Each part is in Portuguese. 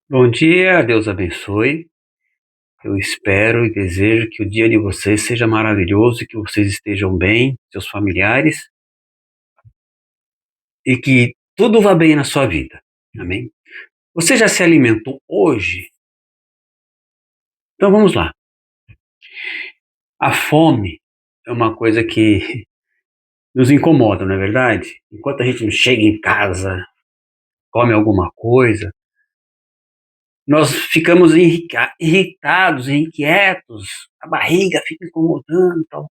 Bom dia, Deus abençoe. Eu espero e desejo que o dia de vocês seja maravilhoso e que vocês estejam bem, seus familiares, e que tudo vá bem na sua vida. Amém? Você já se alimentou hoje? Então vamos lá. A fome é uma coisa que nos incomoda, não é verdade? Enquanto a gente não chega em casa, come alguma coisa, nós ficamos irritados, inquietos, a barriga fica incomodando e tal.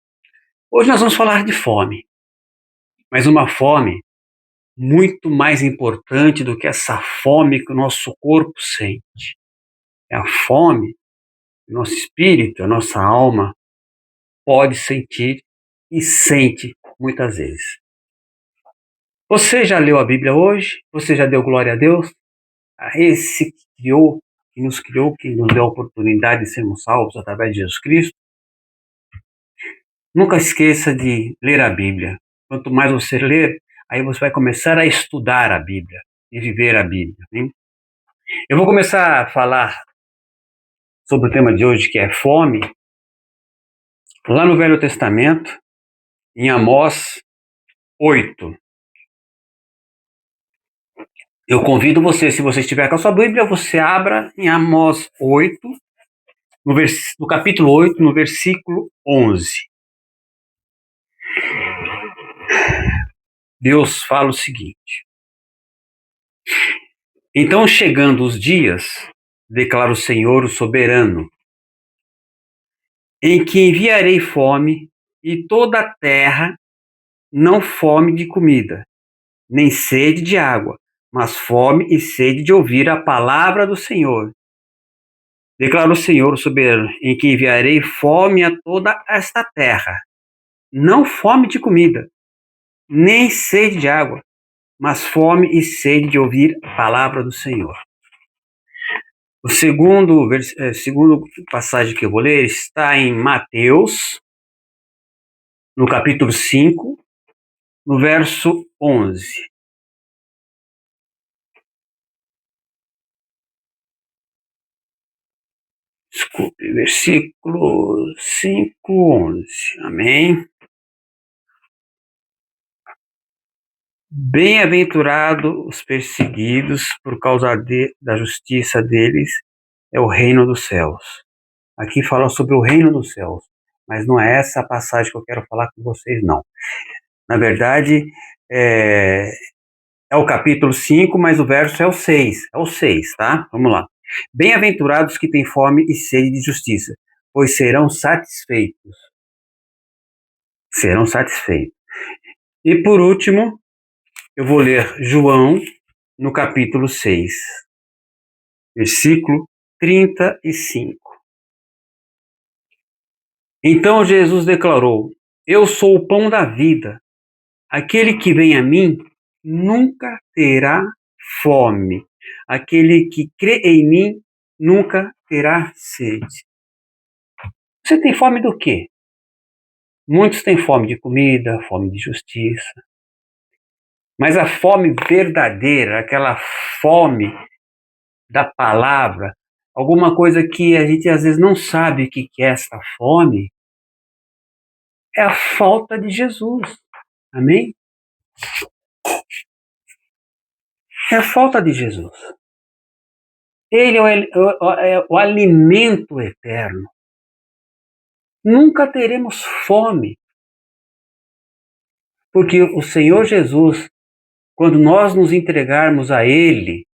Hoje nós vamos falar de fome, mas uma fome muito mais importante do que essa fome que o nosso corpo sente. É a fome que o nosso espírito, a nossa alma pode sentir e sente muitas vezes. Você já leu a Bíblia hoje? Você já deu glória a Deus? A esse que criou, que nos criou, que nos deu a oportunidade de sermos salvos através de Jesus Cristo? Nunca esqueça de ler a Bíblia. Quanto mais você ler, aí você vai começar a estudar a Bíblia e viver a Bíblia. Hein? Eu vou começar a falar sobre o tema de hoje, que é fome, lá no Velho Testamento, em Amós 8. Eu convido você, se você estiver com a sua Bíblia, você abra em Amós 8, no capítulo 8, no versículo 11. Deus fala o seguinte: Então, chegando os dias, declara o Senhor, o soberano, em que enviarei fome, e toda a terra não fome de comida, nem sede de água, mas fome e sede de ouvir a palavra do Senhor. Declara o Senhor, o soberano, em que enviarei fome a toda esta terra, não fome de comida, nem sede de água, mas fome e sede de ouvir a palavra do Senhor. O segundo passagem que eu vou ler está em Mateus, no capítulo 5, no verso 11. Desculpe, versículo 5, 11. Amém? Bem-aventurados os perseguidos por causa da justiça deles, é o reino dos céus. Aqui fala sobre o reino dos céus, mas não é essa a passagem que eu quero falar com vocês, não. Na verdade, é, é o capítulo 5, mas o verso é o 6. É o 6, tá? Vamos lá. Bem-aventurados que têm fome e sede de justiça, pois serão satisfeitos. Serão satisfeitos. E por último, eu vou ler João, no capítulo 6, versículo 35. Então Jesus declarou: Eu sou o pão da vida. Aquele que vem a mim nunca terá fome. Aquele que crê em mim nunca terá sede. Você tem fome do quê? Muitos têm fome de comida, fome de justiça. Mas a fome verdadeira, aquela fome da palavra, alguma coisa que a gente às vezes não sabe o que é essa fome, é a falta de Jesus. Amém? É a falta de Jesus. Ele é o alimento eterno. Nunca teremos fome, porque o Senhor Jesus, quando nós nos entregarmos a Ele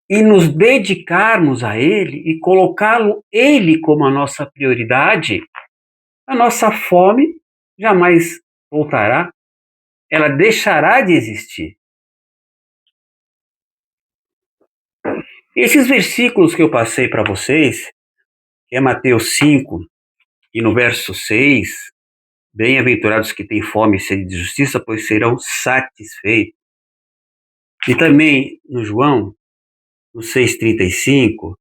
e nos dedicarmos a Ele e colocá-lo Ele como a nossa prioridade, a nossa fome jamais voltará, ela deixará de existir. Esses versículos que eu passei para vocês, que é Mateus 5 e no verso 6, bem-aventurados que têm fome e sede de justiça, pois serão satisfeitos. E também no João, no 6,35,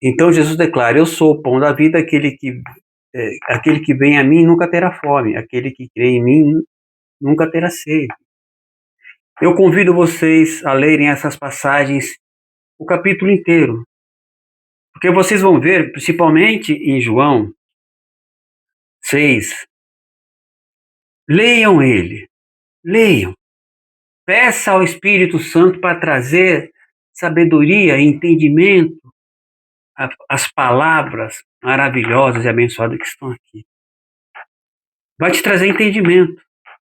então Jesus declara: Eu sou o pão da vida, aquele que vem a mim nunca terá fome, aquele que crê em mim nunca terá sede. Eu convido vocês a lerem essas passagens, o capítulo inteiro, porque vocês vão ver, principalmente em João 6, leiam ele, leiam. Peça ao Espírito Santo para trazer sabedoria e entendimento às palavras maravilhosas e abençoadas que estão aqui. Vai te trazer entendimento.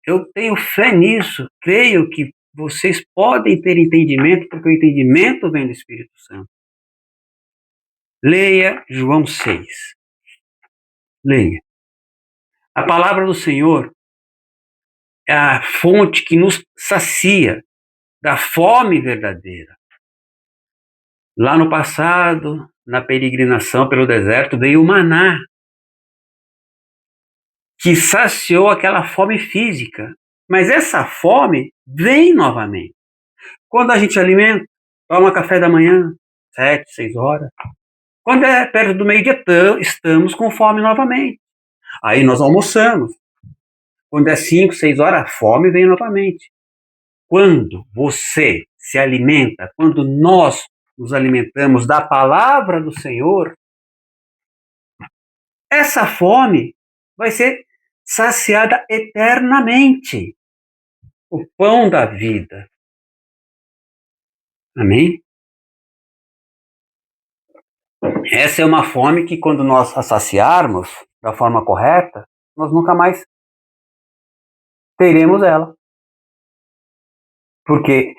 Eu tenho fé nisso. Creio que vocês podem ter entendimento, porque o entendimento vem do Espírito Santo. Leia João 6. Leia. A palavra do Senhor é a fonte que nos sacia da fome verdadeira. Lá no passado, na peregrinação pelo deserto, veio o maná, que saciou aquela fome física. Mas essa fome vem novamente. Quando a gente alimenta, toma café da manhã, 7, 6 horas. Quando é perto do meio-dia, estamos com fome novamente. Aí nós almoçamos. Quando é 5, 6 horas, a fome vem novamente. Quando você se alimenta, quando nós nos alimentamos da palavra do Senhor, essa fome vai ser saciada eternamente. O pão da vida. Amém? Essa é uma fome que, quando nós a saciarmos da forma correta, nós nunca mais teremos ela. Porque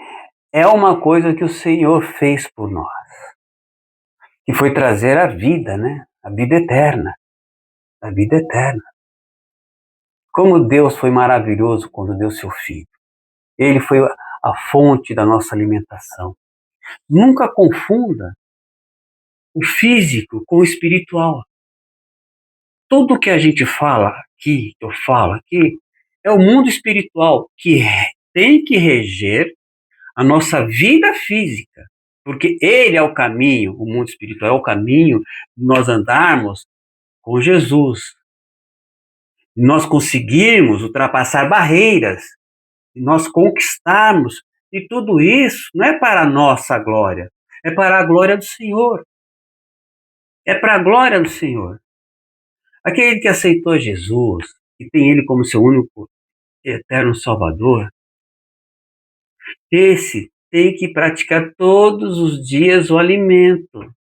é uma coisa que o Senhor fez por nós, que foi trazer a vida, né? A vida eterna. A vida eterna. Como Deus foi maravilhoso quando deu seu Filho. Ele foi a fonte da nossa alimentação. Nunca confunda o físico com o espiritual. Tudo que a gente fala aqui, que eu falo aqui, é o mundo espiritual que tem que reger a nossa vida física, porque ele é o caminho, o mundo espiritual é o caminho de nós andarmos com Jesus, de nós conseguirmos ultrapassar barreiras, de nós conquistarmos, e tudo isso não é para a nossa glória, é para a glória do Senhor. É para a glória do Senhor. Aquele que aceitou Jesus e tem ele como seu único eterno Salvador, esse tem que praticar todos os dias o alimento.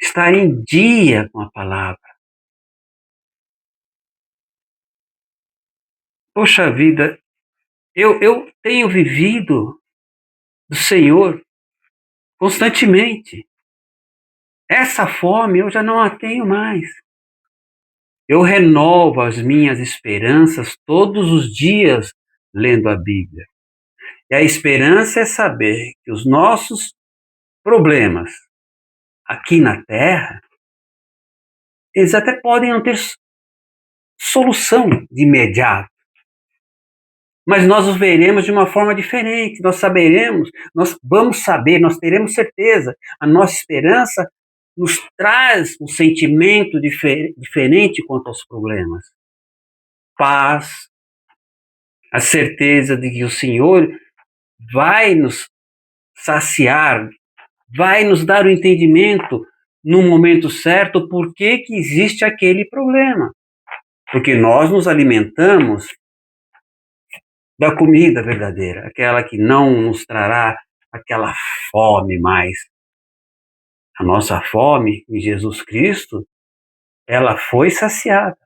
Estar em dia com a palavra. Poxa vida, eu tenho vivido do Senhor constantemente. Essa fome eu já não a tenho mais. Eu renovo as minhas esperanças todos os dias lendo a Bíblia. E a esperança é saber que os nossos problemas aqui na Terra, eles até podem não ter solução de imediato, mas nós os veremos de uma forma diferente, nós saberemos, nós vamos saber, nós teremos certeza. A nossa esperança nos traz um sentimento diferente quanto aos problemas. Paz, a certeza de que o Senhor vai nos saciar, vai nos dar o entendimento no momento certo por que existe aquele problema. Porque nós nos alimentamos da comida verdadeira, aquela que não nos trará aquela fome mais. A nossa fome em Jesus Cristo, ela foi saciada.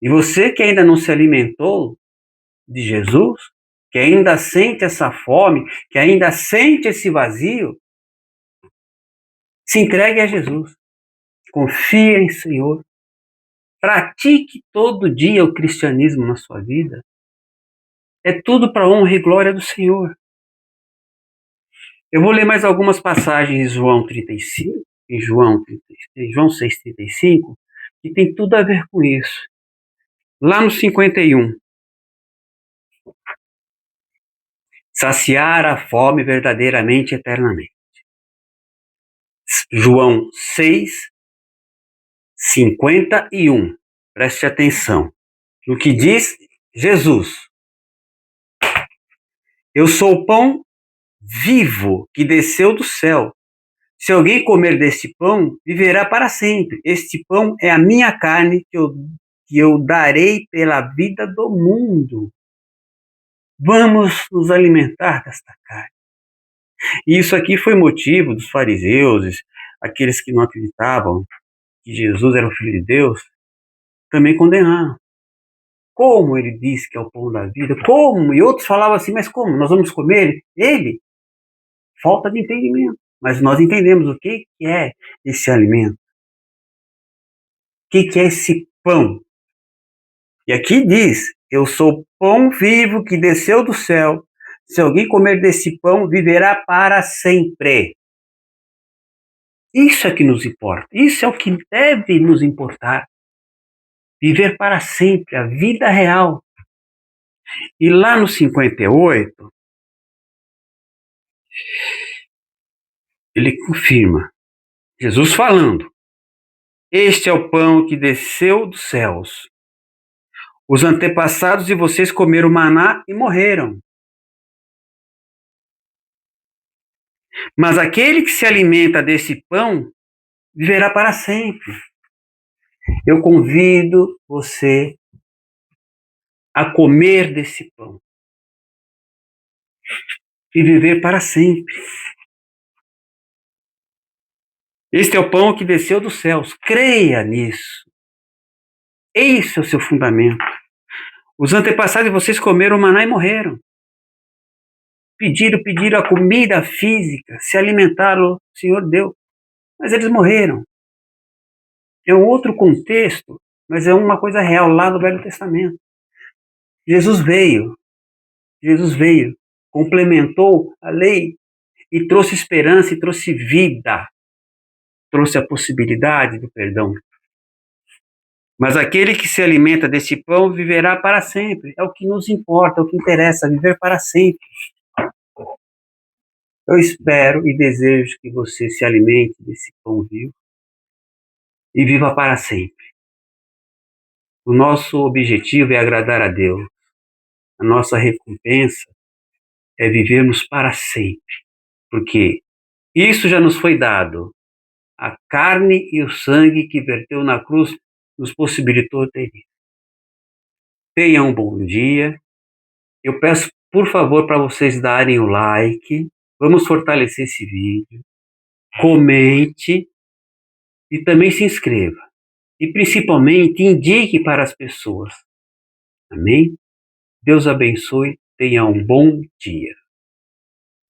E você que ainda não se alimentou de Jesus, que ainda sente essa fome, que ainda sente esse vazio, se entregue a Jesus. Confie em Senhor. Pratique todo dia o cristianismo na sua vida. É tudo para a honra e glória do Senhor. Eu vou ler mais algumas passagens em João 35, em João 6,35, que tem tudo a ver com isso. Lá no 51, saciar a fome verdadeiramente, eternamente. João 6,51. Preste atenção no que diz Jesus. Eu sou o pão vivo que desceu do céu. Se alguém comer deste pão, viverá para sempre. Este pão é a minha carne que eu darei pela vida do mundo. Vamos nos alimentar desta carne. E isso aqui foi motivo dos fariseus, aqueles que não acreditavam que Jesus era o Filho de Deus, também condenaram. Como ele disse que é o pão da vida? Como? E outros falavam assim, mas como? Nós vamos comer ele? Falta de entendimento. Mas nós entendemos o que é esse alimento. O que é esse pão? E aqui diz, eu sou pão vivo que desceu do céu. Se alguém comer desse pão, viverá para sempre. Isso é que nos importa. Isso é o que deve nos importar. Viver para sempre, a vida real. E lá no 58, ele confirma, Jesus falando, este é o pão que desceu dos céus. Os antepassados de vocês comeram maná e morreram. Mas aquele que se alimenta desse pão viverá para sempre. Eu convido você a comer desse pão e viver para sempre. Este é o pão que desceu dos céus. Creia nisso. Esse é o seu fundamento. Os antepassados de vocês comeram maná e morreram. Pediram a comida física, se alimentaram, o Senhor deu, mas eles morreram. É um outro contexto, mas é uma coisa real lá do Velho Testamento. Jesus veio, complementou a lei e trouxe esperança e trouxe vida, trouxe a possibilidade do perdão. Mas aquele que se alimenta desse pão viverá para sempre. É o que nos importa, é o que interessa, viver para sempre. Eu espero e desejo que você se alimente desse pão vivo e viva para sempre. O nosso objetivo é agradar a Deus. A nossa recompensa é vivermos para sempre, porque isso já nos foi dado. A carne e o sangue que verteu na cruz nos possibilitou ter isso. Tenha um bom dia. Eu peço, por favor, para vocês darem o like. Vamos fortalecer esse vídeo. Comente e também se inscreva. E principalmente indique para as pessoas. Amém? Deus abençoe. Tenha um bom dia.